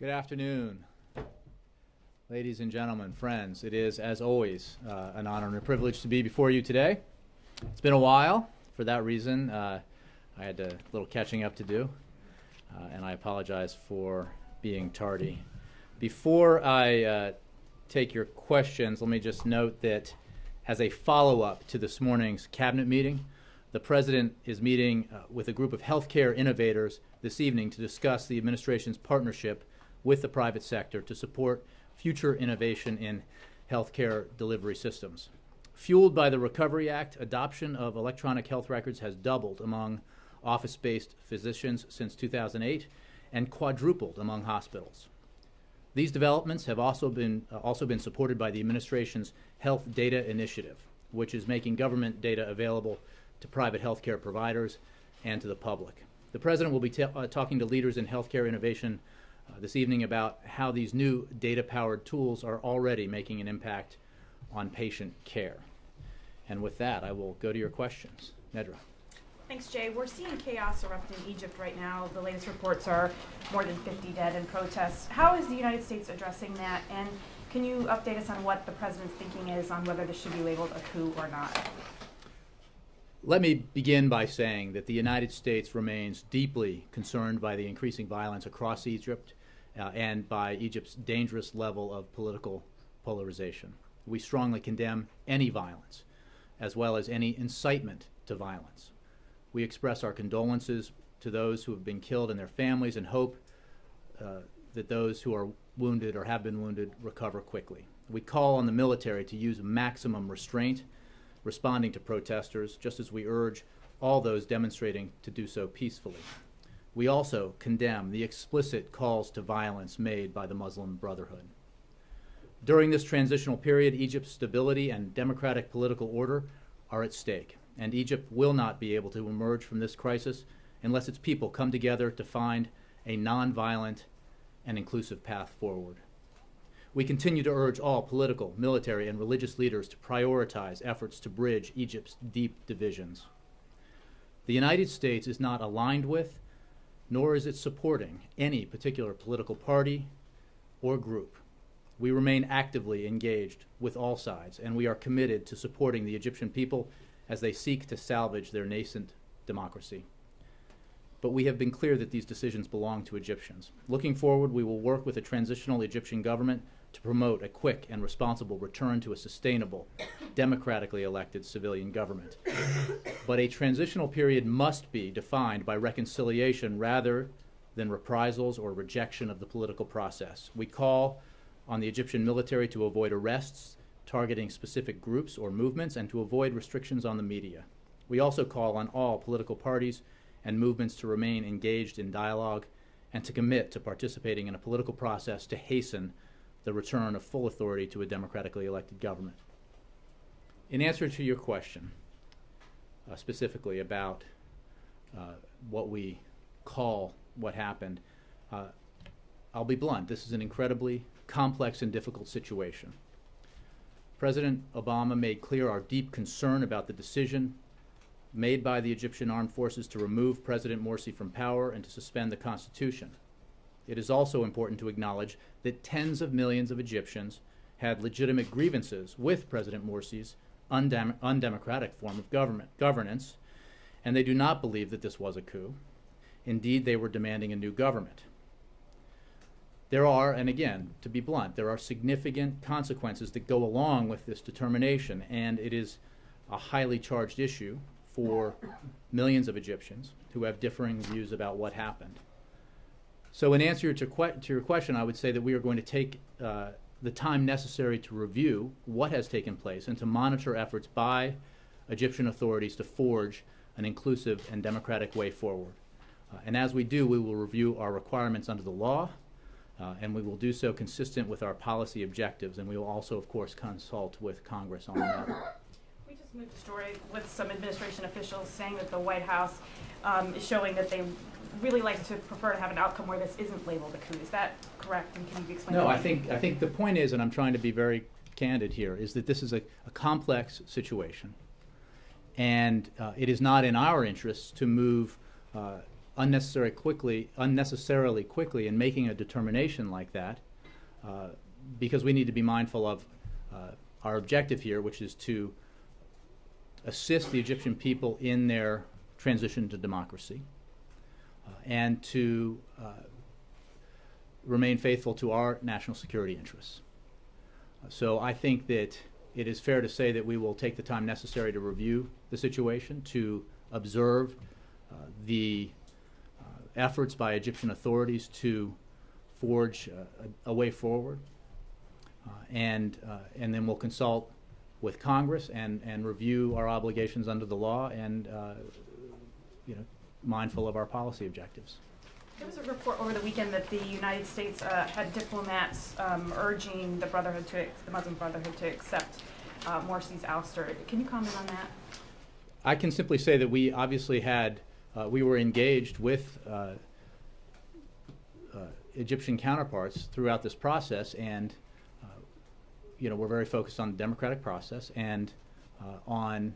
Good afternoon, ladies and gentlemen, friends. It is, as always, an honor and a privilege to be before you today. It's been a while. For that reason, I had a little catching up to do, and I apologize for being tardy. Before I take your questions, let me just note that as a follow-up to this morning's cabinet meeting, the President is meeting with a group of healthcare innovators this evening to discuss the administration's partnership with the private sector to support future innovation in healthcare delivery systems. Fueled by the Recovery Act, adoption of electronic health records has doubled among office-based physicians since 2008 and quadrupled among hospitals. These developments have also been supported by the administration's Health Data Initiative, which is making government data available to private healthcare providers and to the public. The President will be talking to leaders in healthcare innovation this evening about how these new data-powered tools are already making an impact on patient care. And with that, I will go to your questions. Nedra. Thanks, Jay. We're seeing chaos erupt in Egypt right now. The latest reports are more than 50 dead in protests. How is the United States addressing that? And can you update us on what the President's thinking is on whether this should be labeled a coup or not? Let me begin by saying that the United States remains deeply concerned by the increasing violence across Egypt and by Egypt's dangerous level of political polarization. We strongly condemn any violence, as well as any incitement to violence. We express our condolences to those who have been killed and their families and hope that those who are wounded or have been wounded recover quickly. We call on the military to use maximum restraint responding to protesters, just as we urge all those demonstrating to do so peacefully. We also condemn the explicit calls to violence made by the Muslim Brotherhood. During this transitional period, Egypt's stability and democratic political order are at stake, and Egypt will not be able to emerge from this crisis unless its people come together to find a nonviolent and inclusive path forward. We continue to urge all political, military, and religious leaders to prioritize efforts to bridge Egypt's deep divisions. The United States is not aligned with, nor is it supporting, any particular political party or group. We remain actively engaged with all sides, and we are committed to supporting the Egyptian people as they seek to salvage their nascent democracy. But we have been clear that these decisions belong to Egyptians. Looking forward, we will work with the transitional Egyptian government to promote a quick and responsible return to a sustainable, democratically elected civilian government. But a transitional period must be defined by reconciliation rather than reprisals or rejection of the political process. We call on the Egyptian military to avoid arrests targeting specific groups or movements and to avoid restrictions on the media. We also call on all political parties and movements to remain engaged in dialogue and to commit to participating in a political process to hasten the return of full authority to a democratically elected government. In answer to your question, specifically about what we call what happened, I'll be blunt. This is an incredibly complex and difficult situation. President Obama made clear our deep concern about the decision made by the Egyptian armed forces to remove President Morsi from power and to suspend the Constitution. It is also important to acknowledge that tens of millions of Egyptians had legitimate grievances with President Morsi's undemocratic form of governance, and they do not believe that this was a coup. Indeed, they were demanding a new government. There are, and again, to be blunt, there are significant consequences that go along with this determination, and it is a highly charged issue for millions of Egyptians who have differing views about what happened. So in answer to your question, I would say that we are going to take the time necessary to review what has taken place and to monitor efforts by Egyptian authorities to forge an inclusive and democratic way forward. And as we do, we will review our requirements under the law, and we will do so consistent with our policy objectives, and we will also, of course, consult with Congress on the matter. We just moved a story with some administration officials saying that the White House is showing that they really like to prefer to have an outcome where this isn't labeled a coup. Is that correct? And can you explain that? No, I think the point is, and I'm trying to be very candid here, is that this is a complex situation. And it is not in our interests to move unnecessarily quickly in making a determination like that, because we need to be mindful of our objective here, which is to assist the Egyptian people in their transition to democracy, and to remain faithful to our national security interests. So I think that it is fair to say that we will take the time necessary to review the situation, to observe the efforts by Egyptian authorities to forge a way forward, and then we'll consult with Congress and review our obligations under the law, and mindful of our policy objectives. There was a report over the weekend that the United States had diplomats urging the Muslim Brotherhood to accept Morsi's ouster. Can you comment on that? I can simply say that we obviously we were engaged with Egyptian counterparts throughout this process, and we're very focused on the democratic process and on,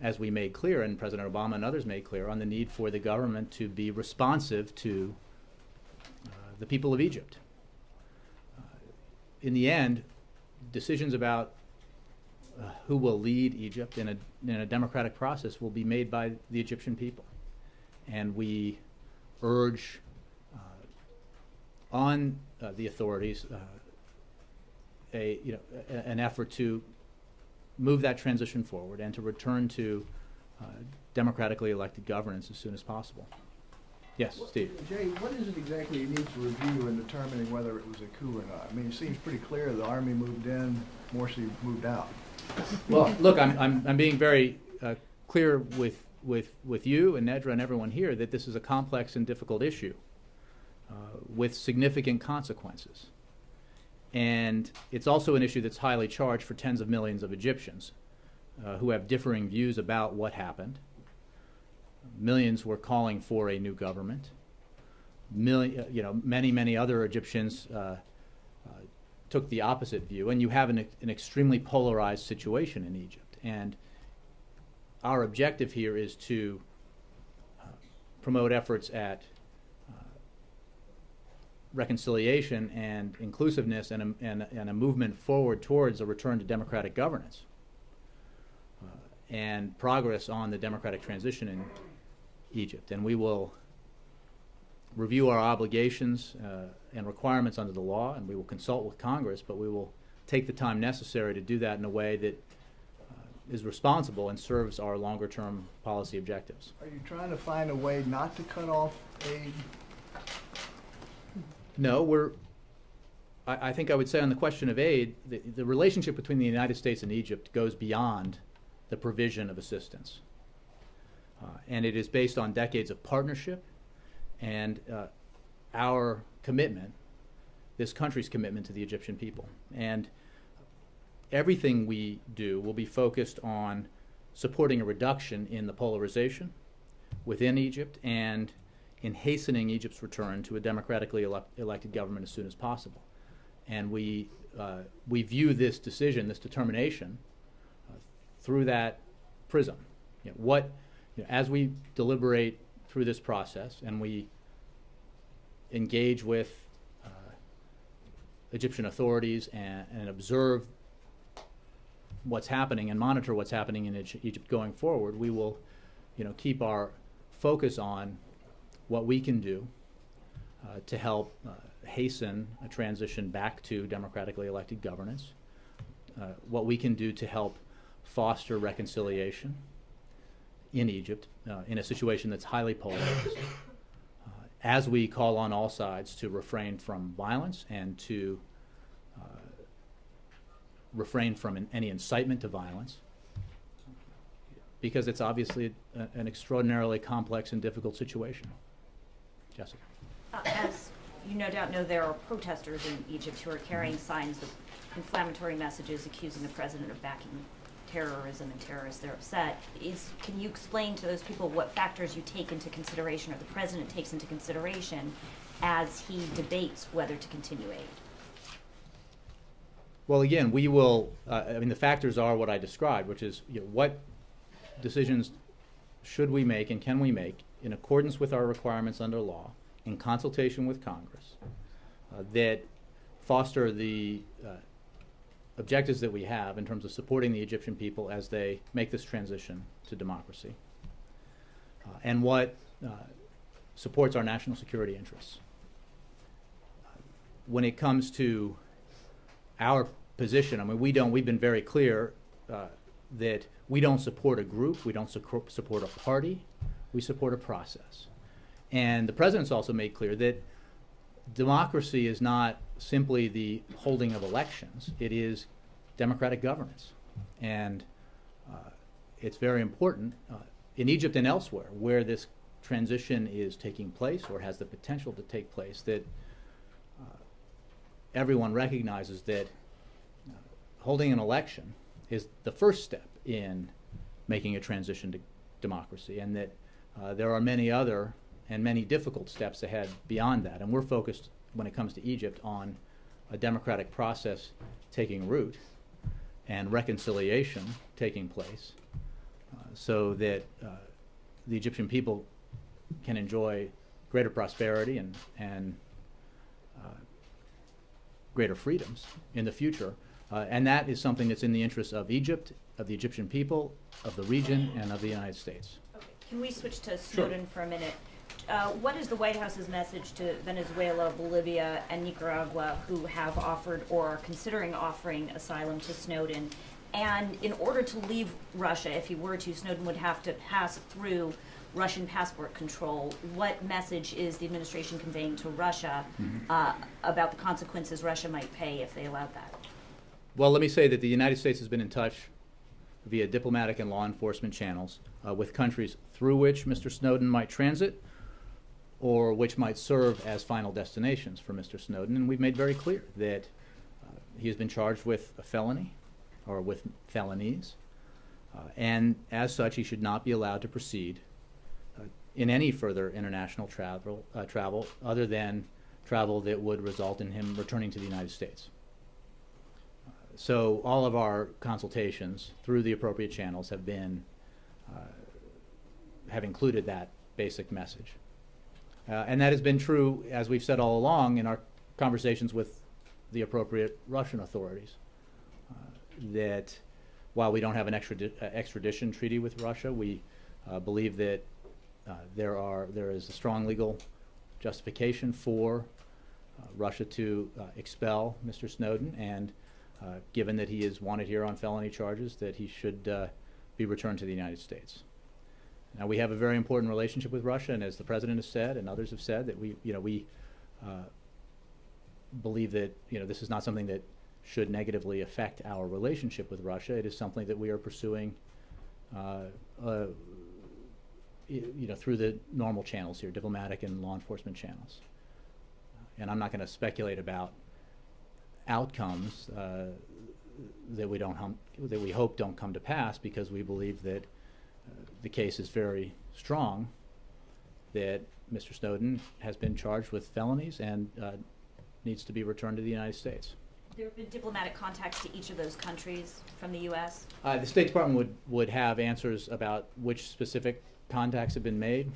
as we made clear, and President Obama and others made clear, on the need for the government to be responsive to the people of Egypt. In the end, decisions about who will lead Egypt in a democratic process will be made by the Egyptian people. And we urge on the authorities an effort to move that transition forward and to return to democratically elected governance as soon as possible. Yes, Steve. Jay, what is it exactly you need to review in determining whether it was a coup or not? I mean, it seems pretty clear the army moved in, Morsi moved out. Well, look, I'm being very clear with you and Nedra and everyone here that this is a complex and difficult issue with significant consequences. And it's also an issue that's highly charged for tens of millions of Egyptians who have differing views about what happened. Millions were calling for a new government. Many other Egyptians took the opposite view, and you have an extremely polarized situation in Egypt. And our objective here is to promote efforts at reconciliation and inclusiveness and a movement forward towards a return to democratic governance and progress on the democratic transition in Egypt. And we will review our obligations and requirements under the law, and we will consult with Congress, but we will take the time necessary to do that in a way that is responsible and serves our longer-term policy objectives. Are you trying to find a way not to cut off aid? No, I think I would say on the question of aid, the relationship between the United States and Egypt goes beyond the provision of assistance. And it is based on decades of partnership and our commitment, this country's commitment to the Egyptian people. And everything we do will be focused on supporting a reduction in the polarization within Egypt and in hastening Egypt's return to a democratically elected government as soon as possible. And we view this decision, this determination, through that prism. As we deliberate through this process and we engage with Egyptian authorities and observe what's happening and monitor what's happening in Egypt going forward, we will keep our focus on what we can do to help hasten a transition back to democratically elected governance, what we can do to help foster reconciliation in Egypt in a situation that's highly polarized, as we call on all sides to refrain from violence and to refrain from any incitement to violence, because it's obviously an extraordinarily complex and difficult situation. Jessica. As you no doubt know, there are protesters in Egypt who are carrying signs with inflammatory messages accusing the president of backing terrorism and terrorists. They're upset. Can you explain to those people what factors you take into consideration, or the president takes into consideration, as he debates whether to continue aid? Well, again, we will. The factors are what I described, which is what decisions should we make and can we make in accordance with our requirements under law, in consultation with Congress, that foster the objectives that we have in terms of supporting the Egyptian people as they make this transition to democracy, and what supports our national security interests. When it comes to our position, I mean, we've been very clear that we don't support a group, we don't support a party, we support a process. And the president's also made clear that democracy is not simply the holding of elections, it is democratic governance. And it's very important in Egypt and elsewhere where this transition is taking place or has the potential to take place, that everyone recognizes that holding an election is the first step in making a transition to democracy, and that there are many other and many difficult steps ahead beyond that. And we're focused, when it comes to Egypt, on a democratic process taking root and reconciliation taking place, so that the Egyptian people can enjoy greater prosperity and greater freedoms in the future. And that is something that's in the interests of Egypt, of the Egyptian people, of the region, and of the United States. Okay. Can we switch to Snowden for a minute? What is the White House's message to Venezuela, Bolivia, and Nicaragua, who have offered or are considering offering asylum to Snowden? And in order to leave Russia, if he were to, Snowden would have to pass through Russian passport control. What message is the administration conveying to Russia about the consequences Russia might pay if they allowed that? Well, let me say that the United States has been in touch via diplomatic and law enforcement channels with countries through which Mr. Snowden might transit or which might serve as final destinations for Mr. Snowden. And we've made very clear that he has been charged with a felony or with felonies, and as such he should not be allowed to proceed in any further international travel other than travel that would result in him returning to the United States. So all of our consultations through the appropriate channels have been have included that basic message. And that has been true, as we've said all along, in our conversations with the appropriate Russian authorities, that while we don't have an extradition treaty with Russia, we believe that there is a strong legal justification for Russia to expel Mr. Snowden, and given that he is wanted here on felony charges, that he should be returned to the United States. Now, we have a very important relationship with Russia, and as the President has said and others have said, that we believe that this is not something that should negatively affect our relationship with Russia. It is something that we are pursuing through the normal channels here, diplomatic and law enforcement channels. And I'm not going to speculate about outcomes that we hope don't come to pass, because we believe that the case is very strong, that Mr. Snowden has been charged with felonies and needs to be returned to the United States. There have been diplomatic contacts to each of those countries from the U.S.? The State Department would have answers about which specific contacts have been made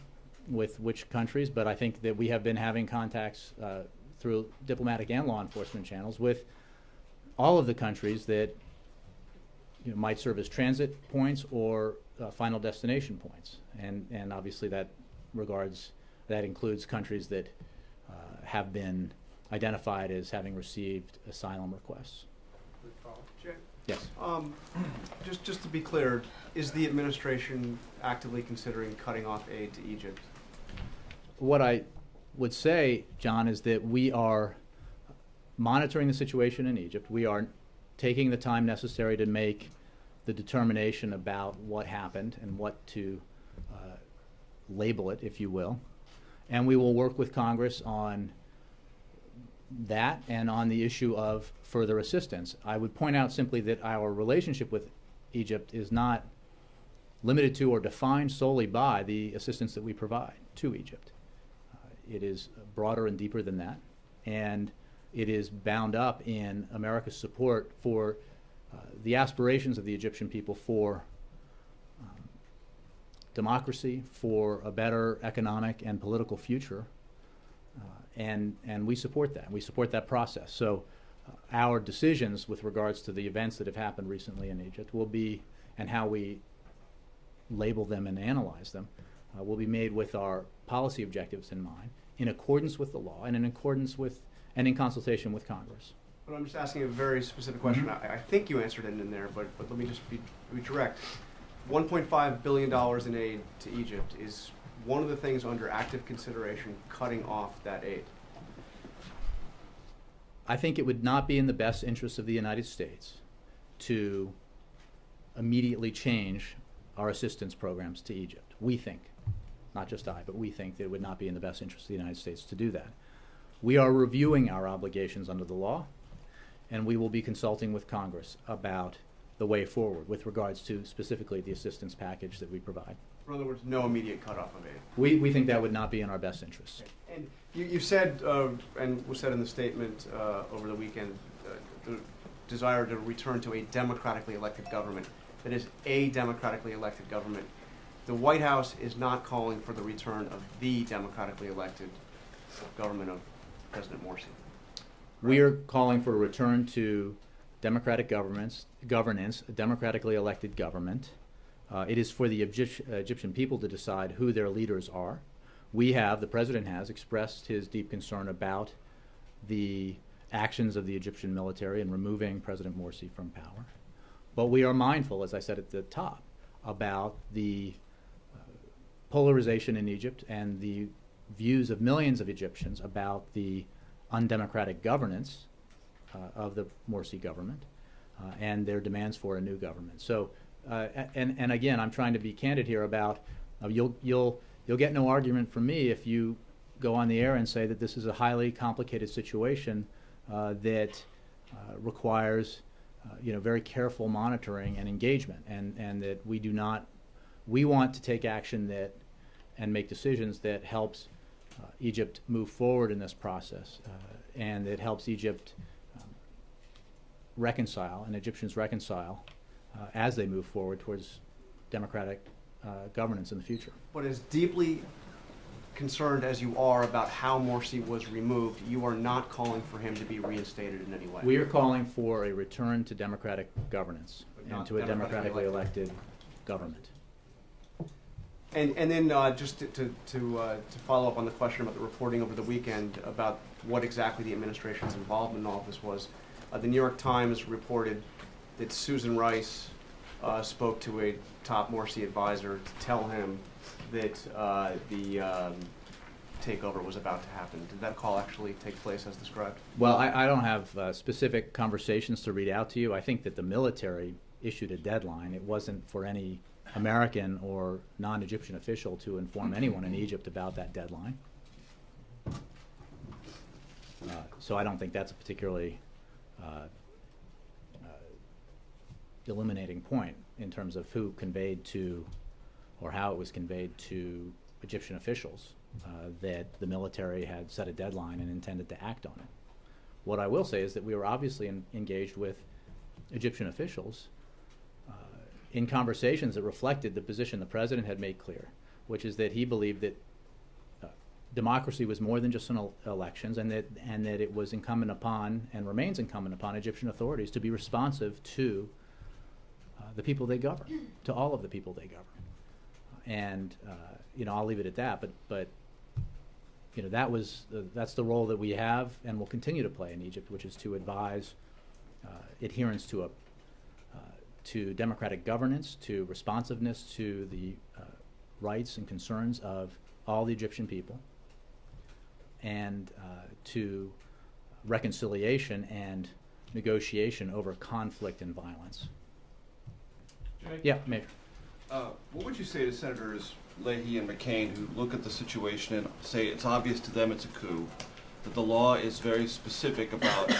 with which countries, but I think that we have been having contacts through diplomatic and law enforcement channels with all of the countries that might serve as transit points or final destination points, and obviously that includes countries that have been identified as having received asylum requests. Jay? Yes. Just to be clear, is the administration actively considering cutting off aid to Egypt? What I would say, John, is that we are monitoring the situation in Egypt. We are taking the time necessary to make the determination about what happened and what to label it, if you will. And we will work with Congress on that and on the issue of further assistance. I would point out simply that our relationship with Egypt is not limited to or defined solely by the assistance that we provide to Egypt. It is broader and deeper than that, and it is bound up in America's support for the aspirations of the Egyptian people for democracy, for a better economic and political future, and we support that. We support that process. So our decisions with regards to the events that have happened recently in Egypt will be, and how we label them and analyze them, will be made with our policy objectives in mind, in accordance with the law and in accordance with and in consultation with Congress. But I'm just asking a very specific question. I think you answered it in there, but let me just be direct. $1.5 billion in aid to Egypt is one of the things under active consideration, cutting off that aid. I think it would not be in the best interest of the United States to immediately change our assistance programs to Egypt. We think, not just I, but we think that it would not be in the best interest of the United States to do that. We are reviewing our obligations under the law, and we will be consulting with Congress about the way forward with regards to specifically the assistance package that we provide. In other words, no immediate cutoff of aid. We think that would not be in our best interest. And you said, and was said in the statement over the weekend, the desire to return to a democratically elected government. That is a democratically elected government. The White House is not calling for the return of the democratically elected government of President Morsi. We are calling for a return to democratic governance, a democratically elected government. It is for the Egyptian people to decide who their leaders are. The President has expressed his deep concern about the actions of the Egyptian military in removing President Morsi from power. But we are mindful, as I said at the top, about the polarization in Egypt and the views of millions of Egyptians about the undemocratic governance of the Morsi government and their demands for a new government. So, and again, I'm trying to be candid here about you'll get no argument from me if you go on the air and say that this is a highly complicated situation that requires very careful monitoring and engagement, and that we want to take action and make decisions that helps Egypt move forward in this process, and that helps Egypt reconcile, and Egyptians reconcile as they move forward towards democratic governance in the future. But as deeply concerned as you are about how Morsi was removed, you are not calling for him to be reinstated in any way. We are calling for a return to democratic governance and to a democratically elected government. And then just to follow up on the question about the reporting over the weekend about what exactly the administration's involvement in all of this was, the New York Times reported that Susan Rice spoke to a top Morsi advisor to tell him that the takeover was about to happen. Did that call actually take place as described? Well, I don't have specific conversations to read out to you. I think that the military issued a deadline. It wasn't for any American or non-Egyptian official to inform anyone in Egypt about that deadline. So I don't think that's a particularly illuminating point in terms of who conveyed to, or how it was conveyed to Egyptian officials that the military had set a deadline and intended to act on it. What I will say is that we were obviously engaged with Egyptian officials in conversations that reflected the position the President had made clear, which is that he believed that democracy was more than just elections, and that it was incumbent upon, and remains incumbent upon, Egyptian authorities to be responsive to the people they govern, to all of the people they govern. And I'll leave it at that. But that's the role that we have and will continue to play in Egypt, which is to advise adherence to democratic governance, to responsiveness to the rights and concerns of all the Egyptian people, and to reconciliation and negotiation over conflict and violence. Jay? Yeah, Major. What would you say to Senators Leahy and McCain, who look at the situation and say it's obvious to them it's a coup, that the law is very specific about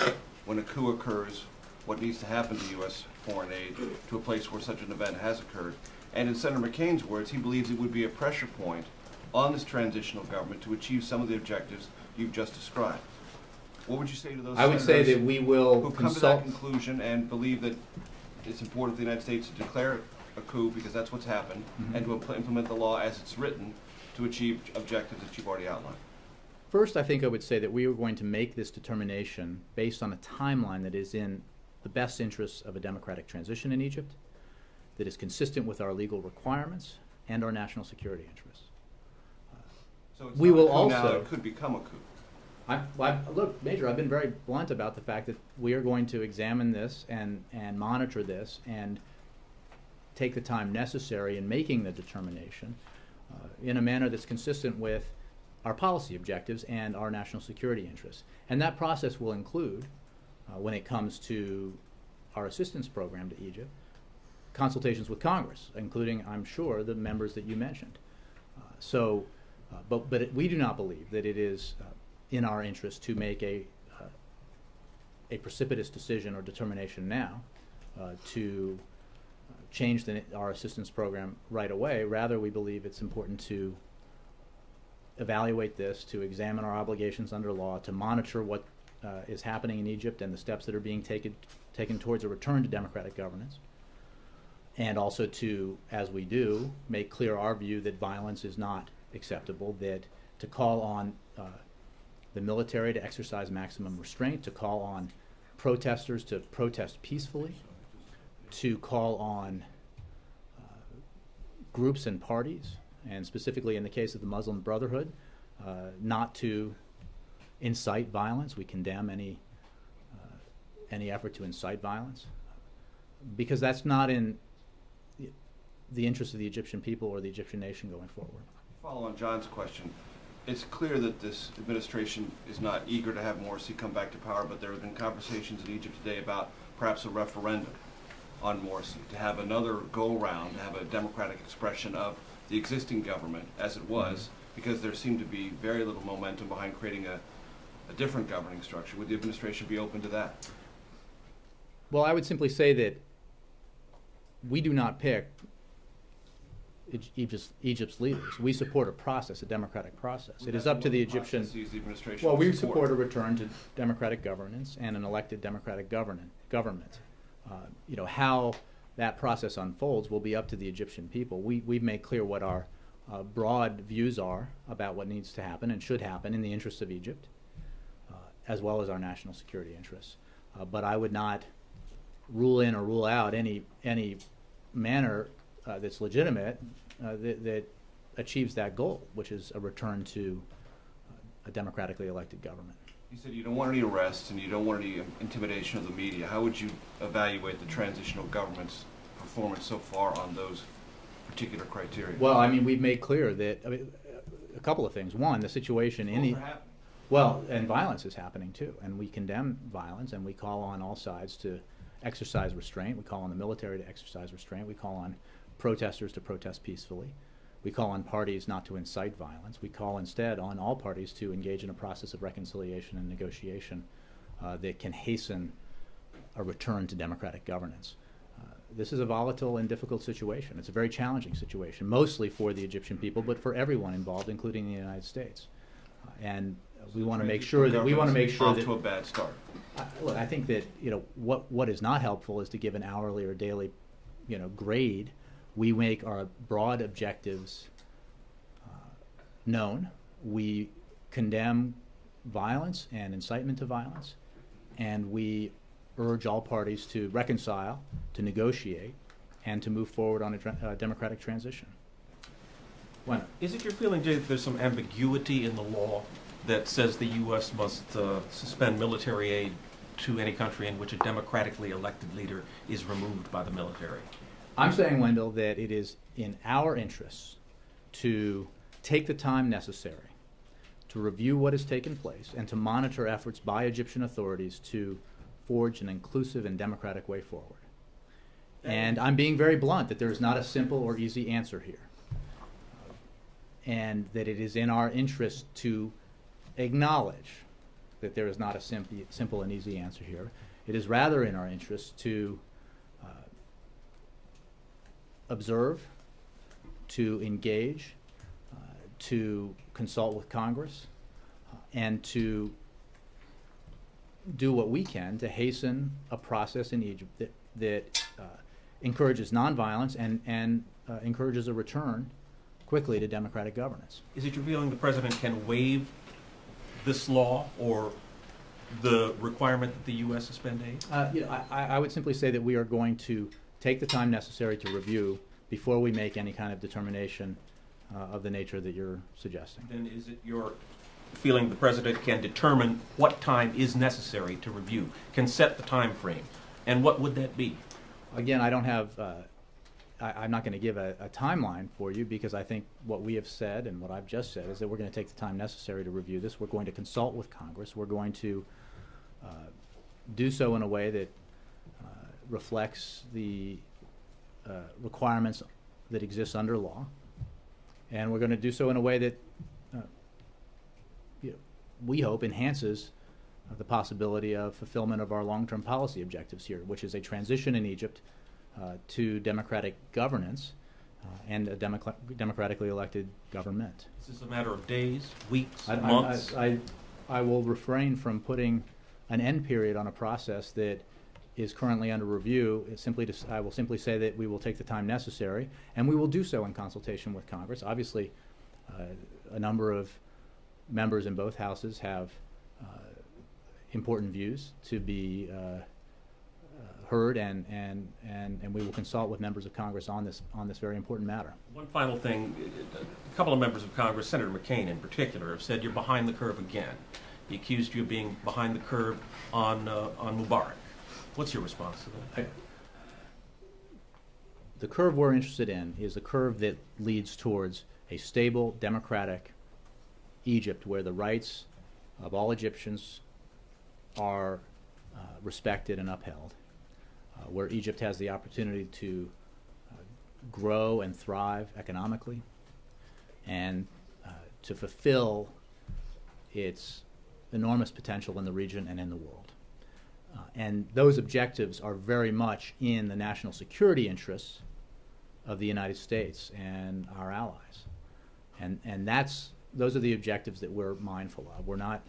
when a coup occurs, what needs to happen to U.S. foreign aid to a place where such an event has occurred? And in Senator McCain's words, he believes it would be a pressure point on this transitional government to achieve some of the objectives you've just described. What would you say to those I would say that we will who come to that conclusion and believe that it's important for the United States to declare a coup, because that's what's happened, and to implement the law as it's written to achieve objectives that you've already outlined? First, I think I would say that we are going to make this determination based on a timeline that is in the best interests of a democratic transition in Egypt, that is consistent with our legal requirements and our national security interests. So it's We not a will coup now, also- it could become a coup. Look, Major, I've been very blunt about the fact that we are going to examine this and monitor this and take the time necessary in making the determination in a manner that's consistent with our policy objectives and our national security interests. And that process will include, when it comes to our assistance program to Egypt, consultations with Congress, including, I'm sure, the members that you mentioned. We do not believe that it is in our interest to make a precipitous decision or determination now to change our assistance program right away. Rather, we believe it's important to evaluate this, to examine our obligations under law, to monitor what is happening in Egypt and the steps that are being taken towards a return to democratic governance, and also to, as we do, make clear our view that violence is not acceptable, that to call on the military to exercise maximum restraint, to call on protesters to protest peacefully, to call on groups and parties, and specifically in the case of the Muslim Brotherhood, not to incite violence. We condemn any effort to incite violence, because that's not in the interest of the Egyptian people or the Egyptian nation going forward. Follow on John's question. It's clear that this administration is not eager to have Morsi come back to power, but there have been conversations in Egypt today about perhaps a referendum on Morsi, to have another go-round, to have a democratic expression of the existing government as it was, because there seemed to be very little momentum behind creating a different governing structure. Would the administration be open to that? Well, I would simply say that we do not pick Egypt's leaders. We support a process, a democratic process. It is up to the Egyptian. The administration Well, will we support a return to democratic governance and an elected democratic government. How that process unfolds will be up to the Egyptian people. We've made clear what our broad views are about what needs to happen and should happen in the interests of Egypt, as well as our national security interests. But I would not rule in or rule out any manner that's legitimate that achieves that goal, which is a return to a democratically elected government. You said you don't want any arrests and you don't want any intimidation of the media. How would you evaluate the transitional government's performance so far on those particular criteria? Well, I mean, we've made clear that a couple of things. One, the situation in and violence is happening too, and we condemn violence, and we call on all sides to exercise restraint. We call on the military to exercise restraint. We call on protesters to protest peacefully. We call on parties not to incite violence. We call instead on all parties to engage in a process of reconciliation and negotiation that can hasten a return to democratic governance. This is a volatile and difficult situation. It's a very challenging situation, mostly for the Egyptian people, but for everyone involved, including the United States. And we want to make sure that off to a bad start. Look, I think that what is not helpful is to give an hourly or daily grade. We make our broad objectives known. We condemn violence and incitement to violence, and we urge all parties to reconcile, to negotiate, and to move forward on a democratic transition. When? Is it your feeling, Jay, that there's some ambiguity in the law that says the U.S. must suspend military aid to any country in which a democratically elected leader is removed by the military? I'm saying, Wendell, that it is in our interests to take the time necessary to review what has taken place and to monitor efforts by Egyptian authorities to forge an inclusive and democratic way forward. And I'm being very blunt that there is not a simple or easy answer here. And that it is in our interest to acknowledge that there is not a simple and easy answer here. It is rather in our interest to observe, to engage, to consult with Congress, and to do what we can to hasten a process in Egypt that encourages nonviolence and encourages a return quickly to democratic governance. Is it your feeling the president can waive this law or the requirement that the U.S. suspend aid? You know, I would simply say that we are going to take the time necessary to review before we make any kind of determination of the nature that you're suggesting. Then is it your feeling the president can determine what time is necessary to review, can set the time frame, and what would that be? Again, I don't have, I'm not going to give a timeline for you, because I think what we have said and what I've just said is that we're going to take the time necessary to review this. We're going to consult with Congress. We're going to do so in a way that reflects the requirements that exist under law. And we're going to do so in a way that we hope enhances the possibility of fulfillment of our long-term policy objectives here, which is a transition in Egypt to democratic governance and a democratically elected government. Is this a matter of days, weeks, I months? I will refrain from putting an end period on a process that is currently under review. I will simply say that we will take the time necessary, and we will do so in consultation with Congress. Obviously, a number of members in both houses have important views to be heard, and we will consult with members of Congress on this very important matter. One final thing, a couple of members of Congress, Senator McCain in particular, have said you're behind the curve again. He accused you of being behind the curve on Mubarak. What's your response to that? The curve we're interested in is the curve that leads towards a stable, democratic Egypt, where the rights of all Egyptians are respected and upheld, where Egypt has the opportunity to grow and thrive economically, and to fulfill its enormous potential in the region and in the world. And those objectives are very much in the national security interests of the United States and our allies. And those are the objectives that we're mindful of. We're not,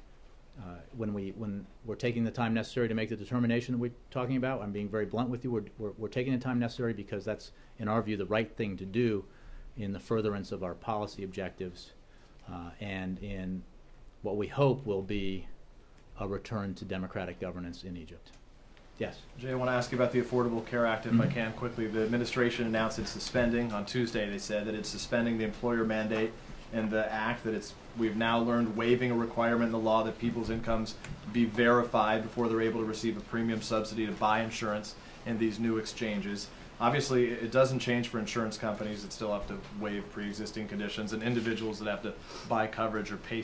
when we're taking the time necessary to make the determination that we're talking about, I'm being very blunt with you, we're taking the time necessary because that's, in our view, the right thing to do in the furtherance of our policy objectives and in what we hope will be a return to democratic governance in Egypt. Yes? Jay, I want to ask you about the Affordable Care Act, if I can, quickly. The administration announced it's suspending, on Tuesday they said that it's suspending the employer mandate in the act, that we've now learned waiving a requirement in the law that people's incomes be verified before they're able to receive a premium subsidy to buy insurance in these new exchanges. Obviously, it doesn't change for insurance companies that still have to waive pre-existing conditions and individuals that have to buy coverage or pay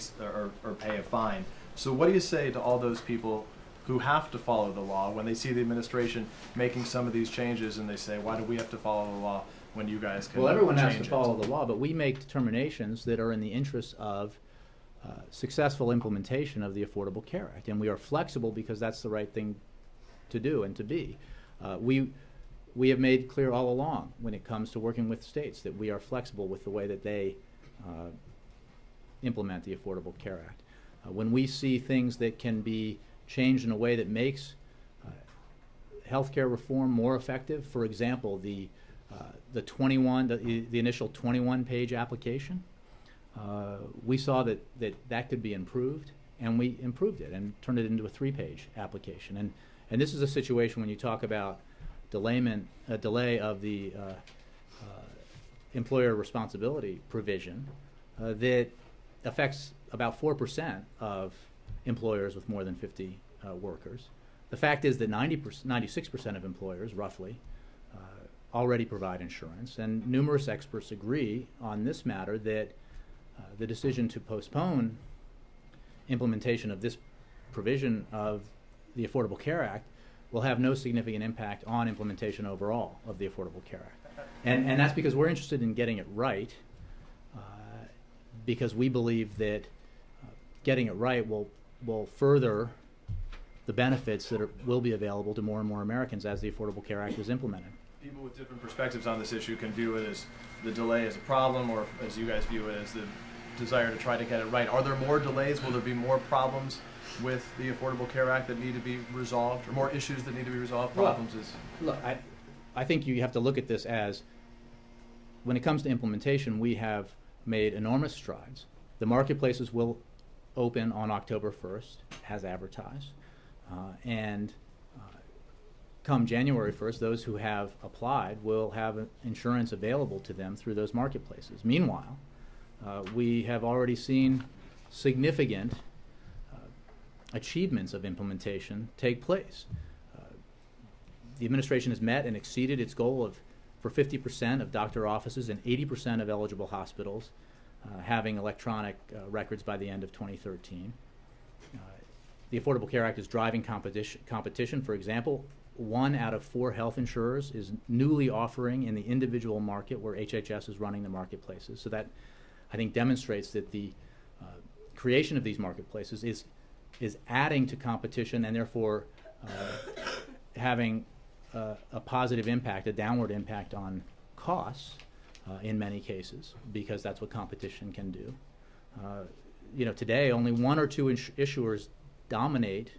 a fine. So what do you say to all those people who have to follow the law when they see the administration making some of these changes and they say, why do we have to follow the law when you guys can change it? Well, everyone has to follow the law, but we make determinations that are in the interest of successful implementation of the Affordable Care Act, and we are flexible because that's the right thing to do and to be. We have made clear all along when it comes to working with states that we are flexible with the way that they implement the Affordable Care Act. When we see things that can be changed in a way that makes healthcare reform more effective, for example, the initial 21-page application, we saw that could be improved, and we improved it and turned it into a 3-page application. And this is a situation when you talk about a delay of the employer responsibility provision that affects about 4% of employers with more than 50 workers. The fact is that 96% of employers, roughly, already provide insurance, and numerous experts agree on this matter that the decision to postpone implementation of this provision of the Affordable Care Act will have no significant impact on implementation overall of the Affordable Care Act. And that's because we're interested in getting it right, because we believe that getting it right will further the benefits that will be available to more and more Americans as the Affordable Care Act is implemented. People with different perspectives on this issue can view it as the delay as a problem, or as you guys view it as the desire to try to get it right. Are there more delays? Will there be more problems with the Affordable Care Act that need to be resolved, or more issues that need to be resolved? Well, problems is... Look, I think you have to look at this as, when it comes to implementation, we have made enormous strides. The marketplaces will open on October 1st, as advertised. And come January 1st, those who have applied will have insurance available to them through those marketplaces. Meanwhile, we have already seen significant achievements of implementation take place. The administration has met and exceeded its goal of, for 50% of doctor offices and 80% of eligible hospitals having electronic records by the end of 2013. The Affordable Care Act is driving competition. For example, 1 out of 4 health insurers is newly offering in the individual market where HHS is running the marketplaces. So that, I think, demonstrates that the creation of these marketplaces is adding to competition and therefore having a positive impact, a downward impact on costs in many cases, because that's what competition can do. Today only 1 or 2 issuers dominate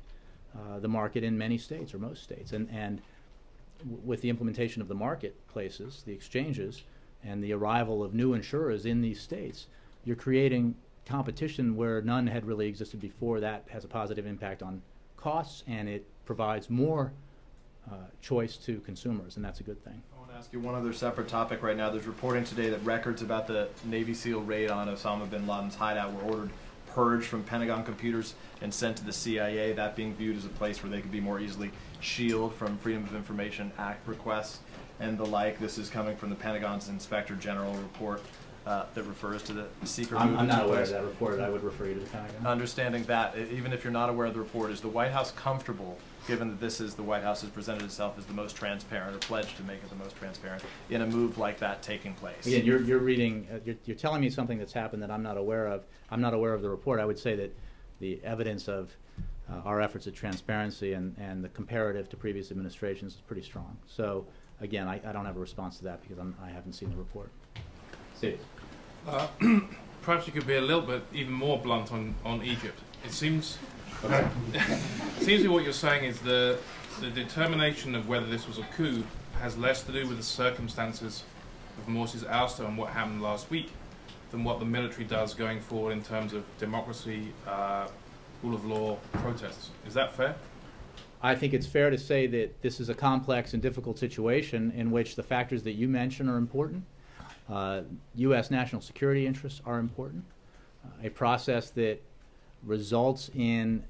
the market in many states or most states, and with the implementation of the marketplaces, the exchanges, and the arrival of new insurers in these states, you're creating competition where none had really existed before. That has a positive impact on costs, and it provides more choice to consumers, and that's a good thing. I want to ask you one other separate topic right now. There's reporting today that records about the Navy SEAL raid on Osama bin Laden's hideout were ordered purged from Pentagon computers and sent to the CIA, that being viewed as a place where they could be more easily shielded from Freedom of Information Act requests and the like. This is coming from the Pentagon's Inspector General report that refers to the secret I'm movement not in aware place. of that report. I would refer you to the Pentagon. Understanding that, even if you're not aware of the report, is the White House comfortable, given that this is the White House has presented itself as the most transparent, or pledged to make it the most transparent, in a move like that taking place? Again, you're reading, you're telling me something that's happened that I'm not aware of. I'm not aware of the report. I would say that the evidence of our efforts at transparency and the comparative to previous administrations is pretty strong. So again, I don't have a response to that because I haven't seen the report. Steve. Perhaps you could be a little bit even more blunt on Egypt. It seems Okay. seems that what you're saying is the determination of whether this was a coup has less to do with the circumstances of Morsi's ouster and what happened last week than what the military does going forward in terms of democracy, rule of law, protests. Is that fair? I think it's fair to say that this is a complex and difficult situation in which the factors that you mention are important. U.S. national security interests are important. A process that results in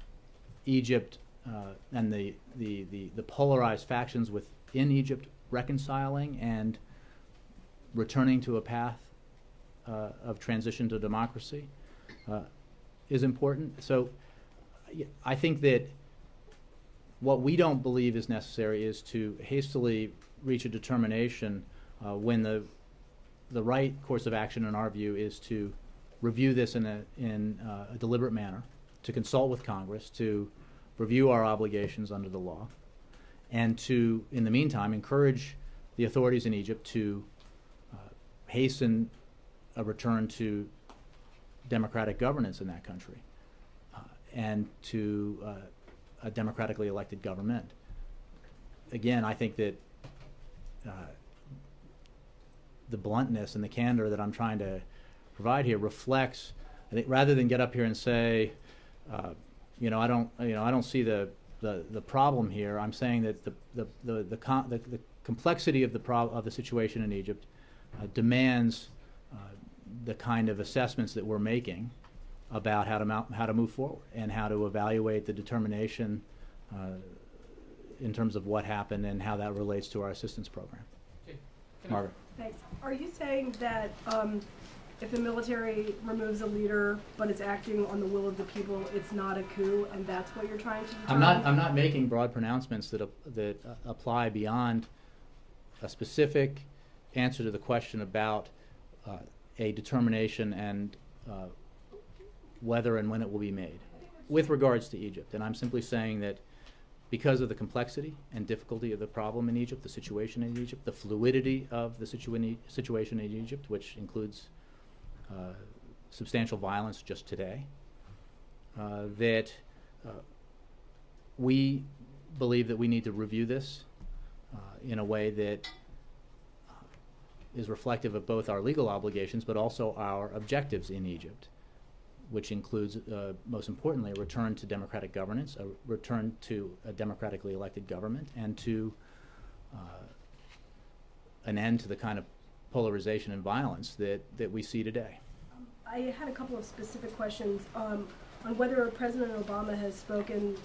Egypt and the polarized factions within Egypt reconciling and returning to a path of transition to democracy is important. So I think that what we don't believe is necessary is to hastily reach a determination when the right course of action, in our view, is to review this in a deliberate manner, to consult with Congress, to review our obligations under the law, and to, in the meantime, encourage the authorities in Egypt to hasten a return to democratic governance in that country and to a democratically elected government. Again, I think that the bluntness and the candor that I'm trying to provide here reflects, I think, rather than get up here and say, I don't see the problem here. I'm saying that the complexity of the situation in Egypt demands the kind of assessments that we're making about how to move forward and how to evaluate the determination in terms of what happened and how that relates to our assistance program. Okay. Margaret. Thanks. Are you saying that if the military removes a leader but is acting on the will of the people, it's not a coup, and that's what you're trying to determine? I'm not making broad pronouncements that apply beyond a specific answer to the question about a determination and whether and when it will be made with regards to Egypt. And I'm simply saying that because of the complexity and difficulty of the problem in Egypt, the situation in Egypt, the fluidity of the situation in Egypt, which includes substantial violence just today, that we believe that we need to review this in a way that is reflective of both our legal obligations but also our objectives in Egypt, which includes, most importantly, a return to democratic governance, a return to a democratically elected government, and to an end to the kind of polarization and violence that we see today. I had a couple of specific questions on whether President Obama has spoken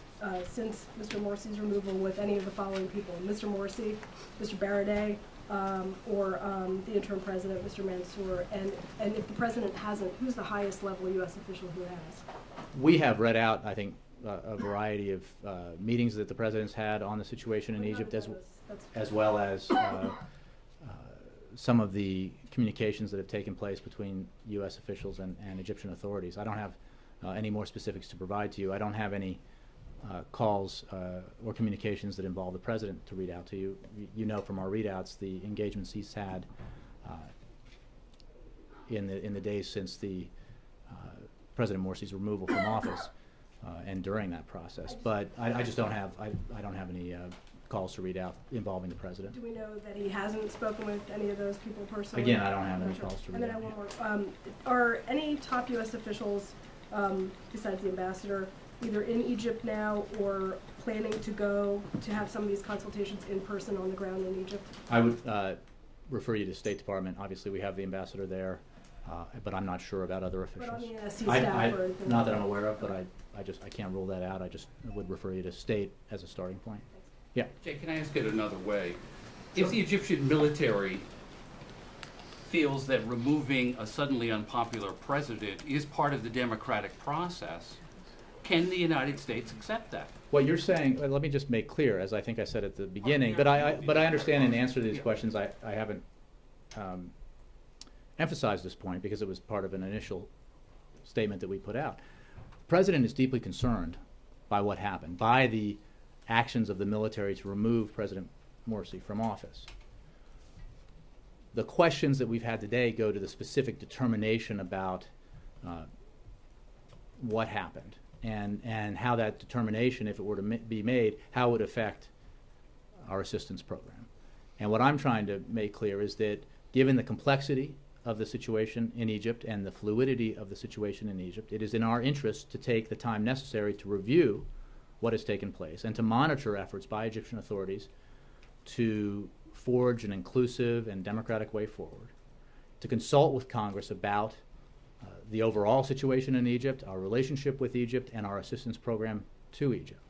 since Mr. Morsi's removal with any of the following people: Mr. Morsi, Mr. Baradei, or the interim president, Mr. Mansour. And if the president hasn't, who's the highest level U.S. official who has? We have read out, I think, a variety of meetings that the president's had on the situation in Egypt, as well as some of the communications that have taken place between U.S. officials and Egyptian authorities. I don't have any more specifics to provide to you. I don't have any calls or communications that involve the president to read out to you. You know from our readouts the engagements he's had in the days since the President Morsi's removal from office and during that process. But I just don't have I don't have any calls to read out involving the president. Do we know that he hasn't spoken with any of those people personally? Again, I don't have any calls to read out. And then I have one more. Are any top U.S. officials, besides the ambassador, either in Egypt now or planning to go to have some of these consultations in person on the ground in Egypt? I would refer you to State Department. Obviously, we have the ambassador there, but I'm not sure about other officials. But on the NSC staff or anything not like that I'm aware of, but I can't rule that out. I just would refer you to State as a starting point. Yeah. Jay, can I ask it another way? If the Egyptian military feels that removing a suddenly unpopular president is part of the democratic process, can the United States accept that? What you're saying, let me just make clear, as I think I said at the beginning, but I understand in answer to these questions, I haven't emphasized this point because it was part of an initial statement that we put out. The president is deeply concerned by what happened, by the actions of the military to remove President Morsi from office. The questions that we've had today go to the specific determination about what happened and how that determination, if it were to be made, how it would affect our assistance program. And what I'm trying to make clear is that given the complexity of the situation in Egypt and the fluidity of the situation in Egypt, it is in our interest to take the time necessary to review what has taken place and to monitor efforts by Egyptian authorities to forge an inclusive and democratic way forward, to consult with Congress about the overall situation in Egypt, our relationship with Egypt, and our assistance program to Egypt.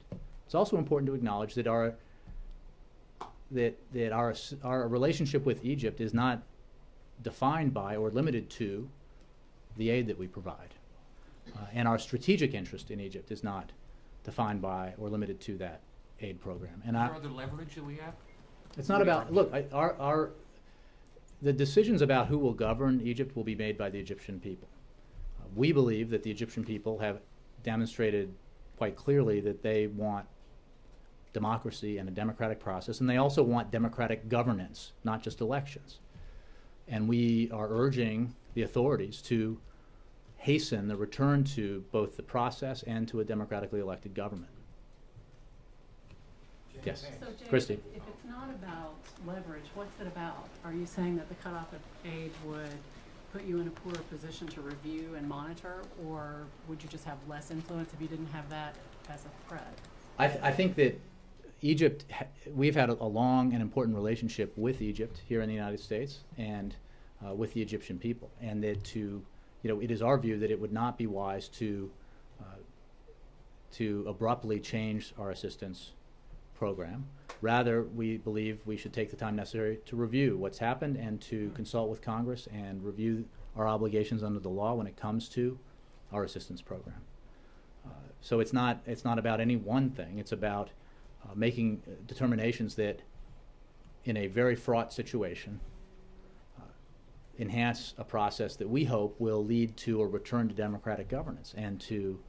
It's also important to acknowledge that our relationship with Egypt is not defined by or limited to the aid that we provide. And our strategic interest in Egypt is not defined by or limited to that aid program. And Is there other leverage that we have? it's not about, look, the decisions about who will govern Egypt will be made by the Egyptian people. We believe that the Egyptian people have demonstrated quite clearly that they want democracy and a democratic process, and they also want democratic governance, not just elections. And we are urging the authorities to hasten the return to both the process and to a democratically elected government. Yes, So Jay, Christy. if it's not about leverage, what's it about? Are you saying that the cutoff of aid would put you in a poorer position to review and monitor, or would you just have less influence if you didn't have that as a threat? I think that Egypt, we've had a long and important relationship with Egypt here in the United States and with the Egyptian people, and that it is our view that it would not be wise to abruptly change our assistance program. Rather, we believe we should take the time necessary to review what's happened and to consult with Congress and review our obligations under the law when it comes to our assistance program. So it's not about any one thing. It's about making determinations that, in a very fraught situation, enhance a process that we hope will lead to a return to democratic governance and to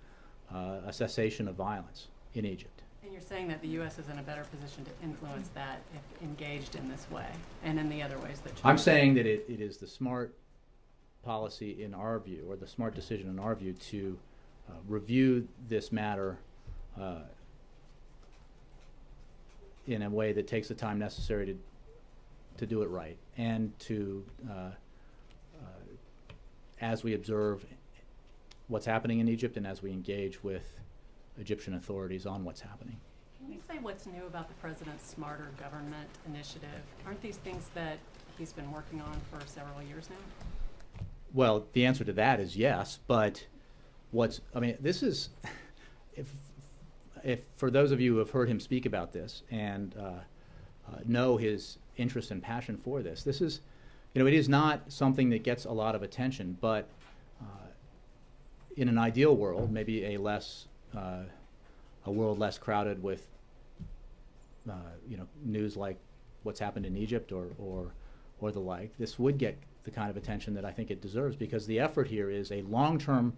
a cessation of violence in Egypt. And you're saying that the U.S. is in a better position to influence that if engaged in this way and in the other ways that you I'm saying that it is the smart policy in our view, or the smart decision in our view, to in a way that takes the time necessary to do it right, and to as we observe what's happening in Egypt and as we engage with Egyptian authorities on what's happening. Can you say what's new about the president's Smarter Government initiative? Aren't these things that he's been working on for several years now? Well, the answer to that is yes, but this is, if for those of you who have heard him speak about this and know his interest and passion for this, this is, it is not something that gets a lot of attention, but in an ideal world, maybe a world less crowded with news like what's happened in Egypt or the like, this would get the kind of attention that I think it deserves, because the effort here is a long-term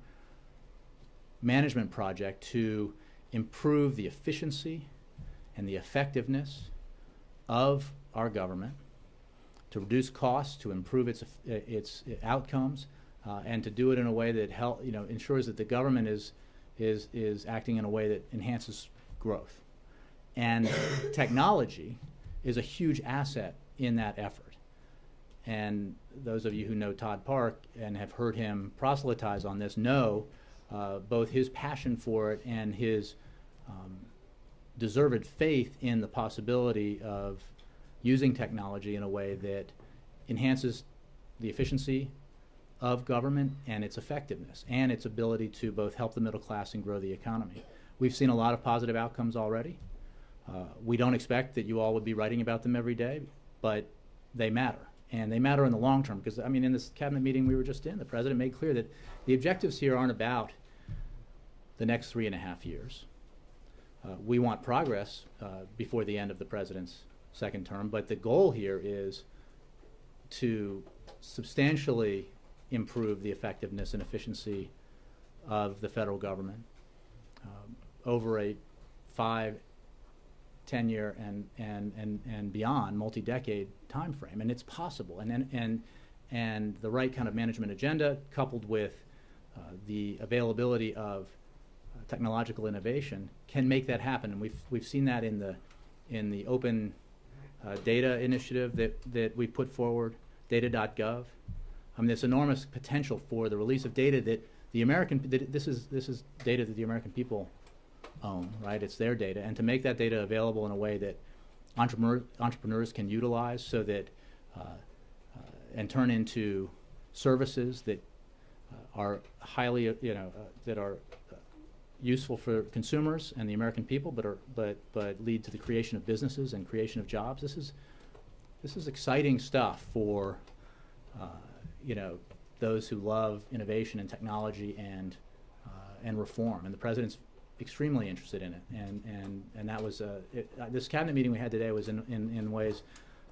management project to improve the efficiency and the effectiveness of our government, to reduce costs, to improve its outcomes, and to do it in a way that ensures that the government is acting in a way that enhances growth. And technology is a huge asset in that effort. And those of you who know Todd Park and have heard him proselytize on this know both his passion for it and his deserved faith in the possibility of using technology in a way that enhances the efficiency of government and its effectiveness and its ability to both help the middle class and grow the economy. We've seen a lot of positive outcomes already. We don't expect that you all would be writing about them every day, but they matter. And they matter in the long term, because, in this cabinet meeting we were just in, the president made clear that the objectives here aren't about the next 3.5 years. We want progress before the end of the president's second term, but the goal here is to substantially improve the effectiveness and efficiency of the federal government over a 5, 10-year and beyond multi-decade time frame, and it's possible. And the right kind of management agenda, coupled with the availability of technological innovation, can make that happen. And we've seen that in the open data initiative that we put forward, data.gov. There's enormous potential for the release of data that this is data that the American people own, right? It's their data, and to make that data available in a way that entrepreneurs can utilize, so that and turn into services that are highly, that are useful for consumers and the American people, but lead to the creation of businesses and creation of jobs. This is exciting stuff for those who love innovation and technology and reform, and the president's extremely interested in it, and that was this cabinet meeting we had today was in ways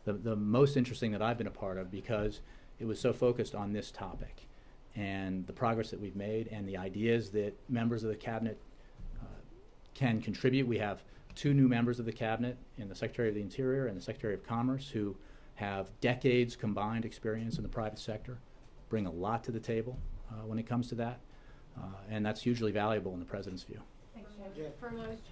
the most interesting that I've been a part of, because it was so focused on this topic and the progress that we've made and the ideas that members of the cabinet can contribute. We have 2 new members of the cabinet, in the Secretary of the Interior and the Secretary of Commerce, who have decades combined experience in the private sector, bring a lot to the table when it comes to that, and that's hugely valuable in the president's view.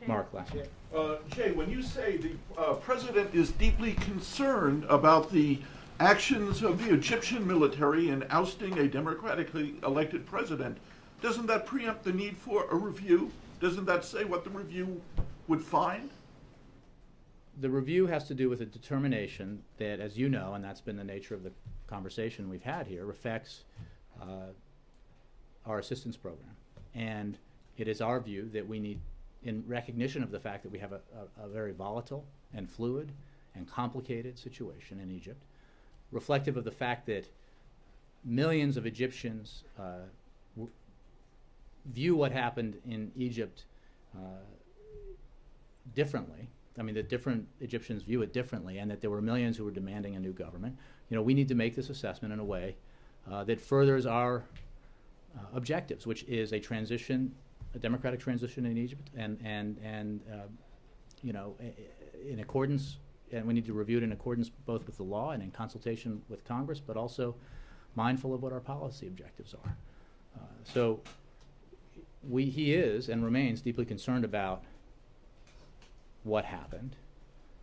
Mark, last one. Jay, when you say the president is deeply concerned about the actions of the Egyptian military in ousting a democratically elected president, doesn't that preempt the need for a review? Doesn't that say what the review would find? The review has to do with a determination that, as you know, and that's been the nature of the conversation we've had here, affects our assistance program. And it is our view that we need, in recognition of the fact that we have a very volatile and fluid and complicated situation in Egypt, reflective of the fact that millions of Egyptians view what happened in Egypt differently. That different Egyptians view it differently, and that there were millions who were demanding a new government. We need to make this assessment in a way that furthers our objectives, which is a democratic transition in Egypt, and in accordance, and we need to review it in accordance both with the law and in consultation with Congress, but also mindful of what our policy objectives are. So he is and remains deeply concerned about what happened.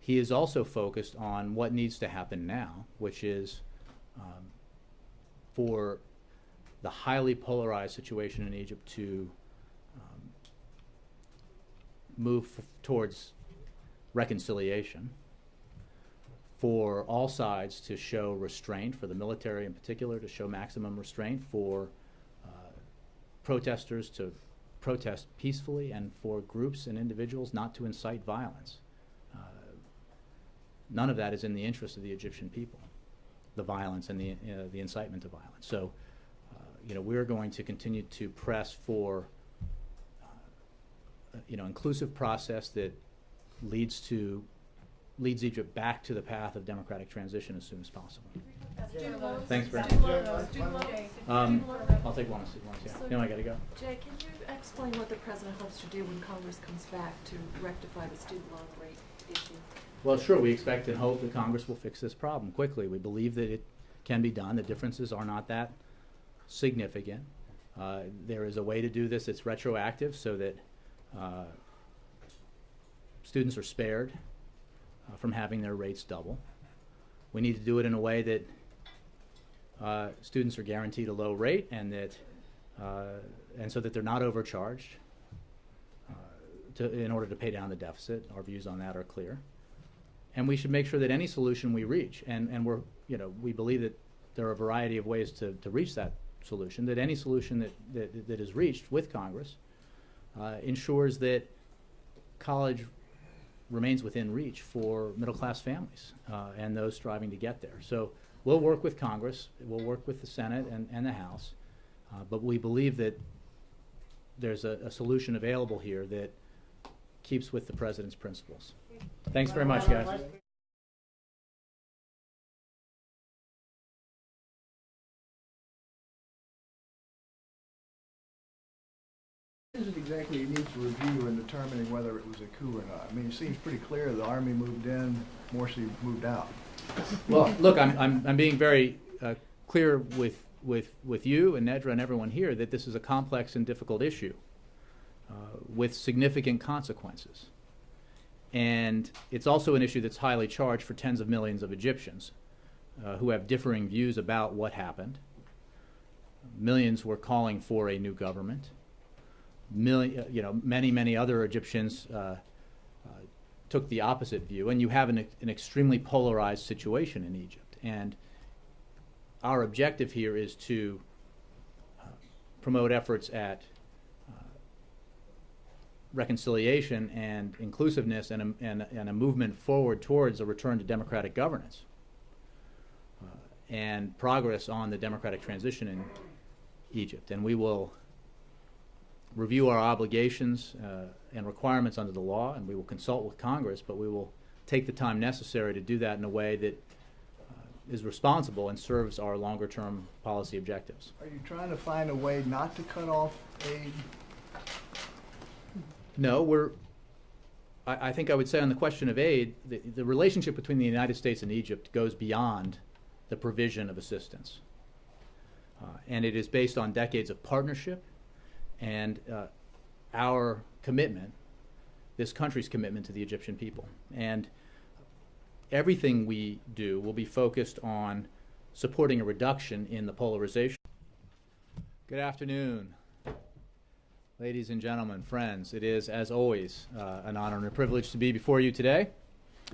he is also focused on what needs to happen now, which is for the highly polarized situation in Egypt to move towards reconciliation, for all sides to show restraint, for the military in particular to show maximum restraint, for protesters to protest peacefully, and for groups and individuals not to incite violence. None of that is in the interest of the Egyptian people, the violence and the incitement of violence. So, we're going to continue to press for inclusive process that leads Egypt back to the path of democratic transition as soon as possible. Thanks, Brent. I'll take one. Yeah, I got to go. Jay, can you explain what the president hopes to do when Congress comes back to rectify the student loan rate issue? Well, sure, we expect and hope that Congress will fix this problem quickly. We believe that it can be done. The differences are not that significant. There is a way to do this. It's retroactive so that students are spared from having their rates double. We need to do it in a way that students are guaranteed a low rate, and that and so that they're not overcharged in order to pay down the deficit. Our views on that are clear. And we should make sure that any solution we reach, and we believe that there are a variety of ways to reach that solution, that any solution that is reached with Congress ensures that college remains within reach for middle-class families and those striving to get there. So we'll work with Congress, we'll work with the Senate and the House, but we believe that there's a solution available here that keeps with the President's principles. Thanks very much, guys. What is it exactly he needs to review in determining whether it was a coup or not? I mean, it seems pretty clear the Army moved in, Morsi moved out. Well, look, I'm being very clear with you and Nedra and everyone here that this is a complex and difficult issue with significant consequences. And it's also an issue that's highly charged for tens of millions of Egyptians who have differing views about what happened. Millions were calling for a new government. Many other Egyptians took the opposite view, and you have an extremely polarized situation in Egypt. And our objective here is to promote efforts at reconciliation and inclusiveness and a movement forward towards a return to democratic governance and progress on the democratic transition in Egypt. And we will review our obligations and requirements under the law, and we will consult with Congress, but we will take the time necessary to do that in a way that is responsible and serves our longer-term policy objectives. Are you trying to find a way not to cut off aid? No, I think I would say on the question of aid, the relationship between the United States and Egypt goes beyond the provision of assistance. And it is based on decades of partnership and our commitment, this country's commitment to the Egyptian people. And everything we do will be focused on supporting a reduction in the polarization. Good afternoon, ladies and gentlemen, friends. It is, as always, an honor and a privilege to be before you today.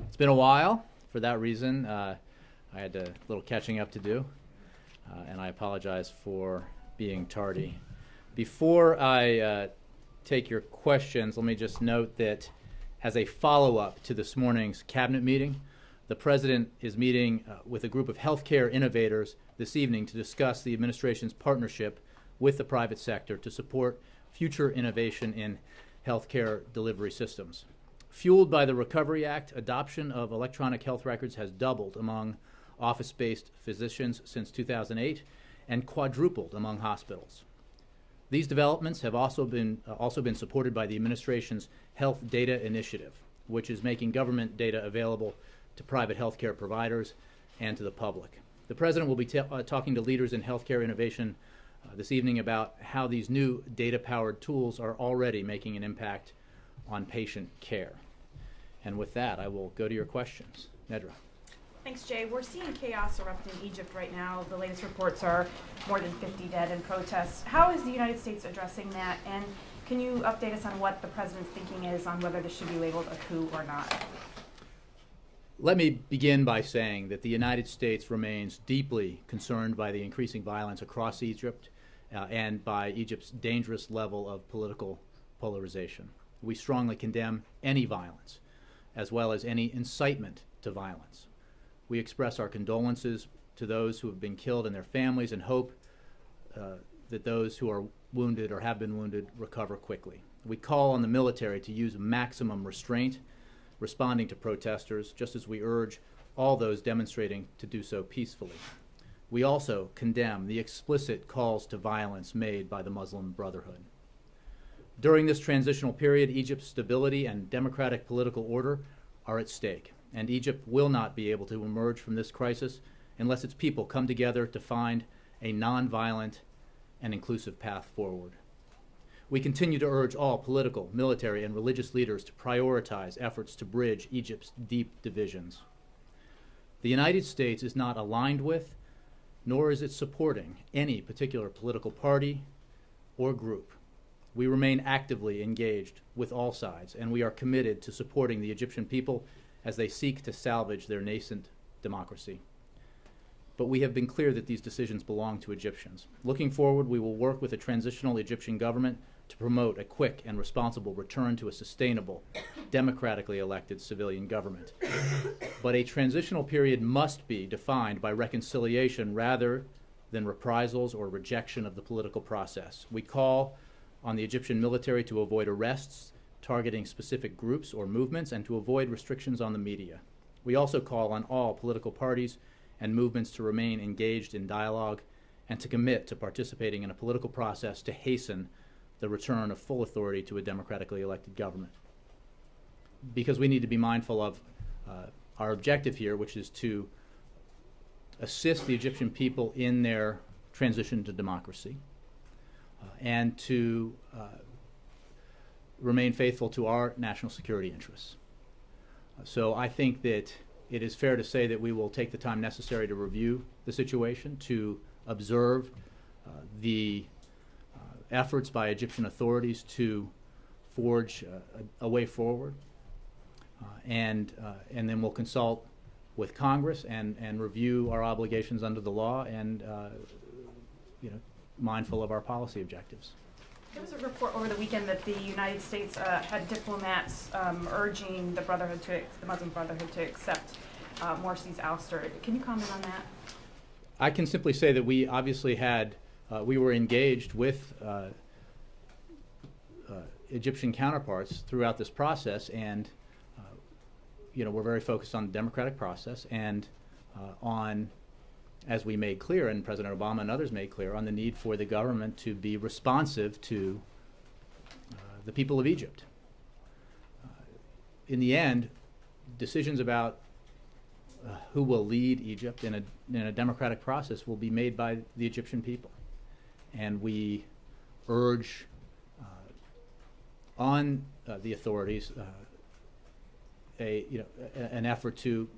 It's been a while. For that reason, I had a little catching up to do, and I apologize for being tardy. Before I take your questions, let me just note that as a follow-up to this morning's cabinet meeting, the President is meeting with a group of healthcare innovators this evening to discuss the administration's partnership with the private sector to support future innovation in healthcare delivery systems. Fueled by the Recovery Act, adoption of electronic health records has doubled among office-based physicians since 2008 and quadrupled among hospitals. These developments have also been supported by the administration's Health Data Initiative, which is making government data available to private healthcare providers and to the public. The President will be talking to leaders in healthcare innovation this evening about how these new data-powered tools are already making an impact on patient care. And with that, I will go to your questions. Nedra. Thanks, Jay. We're seeing chaos erupt in Egypt right now. The latest reports are more than 50 dead in protests. How is the United States addressing that? And can you update us on what the president's thinking is on whether this should be labeled a coup or not? Let me begin by saying that the United States remains deeply concerned by the increasing violence across Egypt and by Egypt's dangerous level of political polarization. We strongly condemn any violence, as well as any incitement to violence. We express our condolences to those who have been killed and their families and hope that those who are wounded or have been wounded recover quickly. We call on the military to use maximum restraint responding to protesters, just as we urge all those demonstrating to do so peacefully. We also condemn the explicit calls to violence made by the Muslim Brotherhood. During this transitional period, Egypt's stability and democratic political order are at stake, and Egypt will not be able to emerge from this crisis unless its people come together to find a nonviolent and inclusive path forward. We continue to urge all political, military, and religious leaders to prioritize efforts to bridge Egypt's deep divisions. The United States is not aligned with, nor is it supporting, any particular political party or group. We remain actively engaged with all sides, and we are committed to supporting the Egyptian people as they seek to salvage their nascent democracy. But we have been clear that these decisions belong to Egyptians. Looking forward, we will work with a transitional Egyptian government to promote a quick and responsible return to a sustainable, democratically elected civilian government. But a transitional period must be defined by reconciliation rather than reprisals or rejection of the political process. We call on the Egyptian military to avoid arrests targeting specific groups or movements and to avoid restrictions on the media. We also call on all political parties and movements to remain engaged in dialogue and to commit to participating in a political process to hasten the return of full authority to a democratically elected government. Because we need to be mindful of our objective here, which is to assist the Egyptian people in their transition to democracy and to remain faithful to our national security interests. So I think that it is fair to say that we will take the time necessary to review the situation, to observe the efforts by Egyptian authorities to forge a way forward, and then we'll consult with Congress and review our obligations under the law and mindful of our policy objectives. There was a report over the weekend that the United States had diplomats urging the Muslim Brotherhood to accept Morsi's ouster. Can you comment on that? I can simply say that we obviously we were engaged with Egyptian counterparts throughout this process, and we're very focused on the democratic process and on, as we made clear, and President Obama and others made clear, on the need for the government to be responsive to the people of Egypt. In the end, decisions about who will lead Egypt in a democratic process will be made by the Egyptian people. And we urge on the authorities an effort to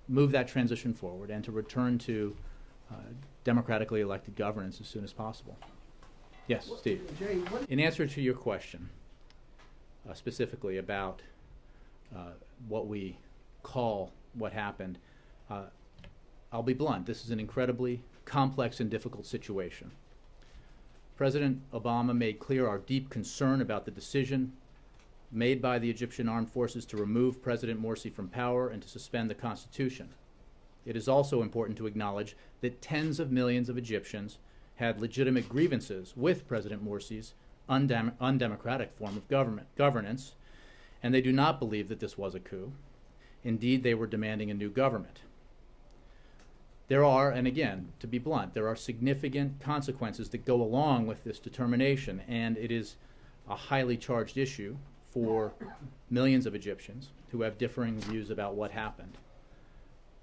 move that transition forward and to return to democratically elected governance as soon as possible. Yes, Steve. Jay, In answer to your question, specifically about what we call what happened, I'll be blunt. This is an incredibly complex and difficult situation. President Obama made clear our deep concern about the decision made by the Egyptian armed forces to remove President Morsi from power and to suspend the Constitution. It is also important to acknowledge that tens of millions of Egyptians had legitimate grievances with President Morsi's undemocratic form of governance, and they do not believe that this was a coup. Indeed, they were demanding a new government. There are, and again, to be blunt, there are significant consequences that go along with this determination, and it is a highly charged issue for millions of Egyptians who have differing views about what happened.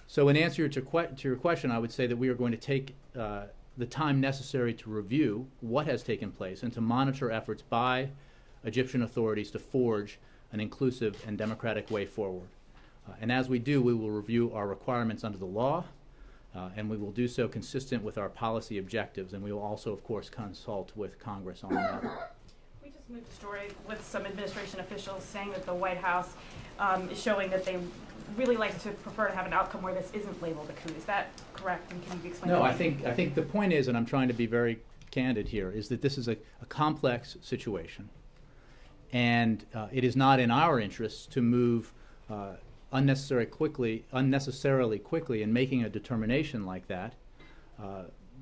So in answer to your question, I would say that we are going to take the time necessary to review what has taken place and to monitor efforts by Egyptian authorities to forge an inclusive and democratic way forward. And as we do, we will review our requirements under the law, and we will do so consistent with our policy objectives, and we will also, of course, consult with Congress on the matter. We just moved a story with some administration officials saying that the White House is showing that they really like to prefer to have an outcome where this isn't labeled a coup. Is that correct? And can you explain No, that? I think the point is, and I'm trying to be very candid here, is that this is a complex situation, and it is not in our interests to move unnecessarily quickly in making a determination like that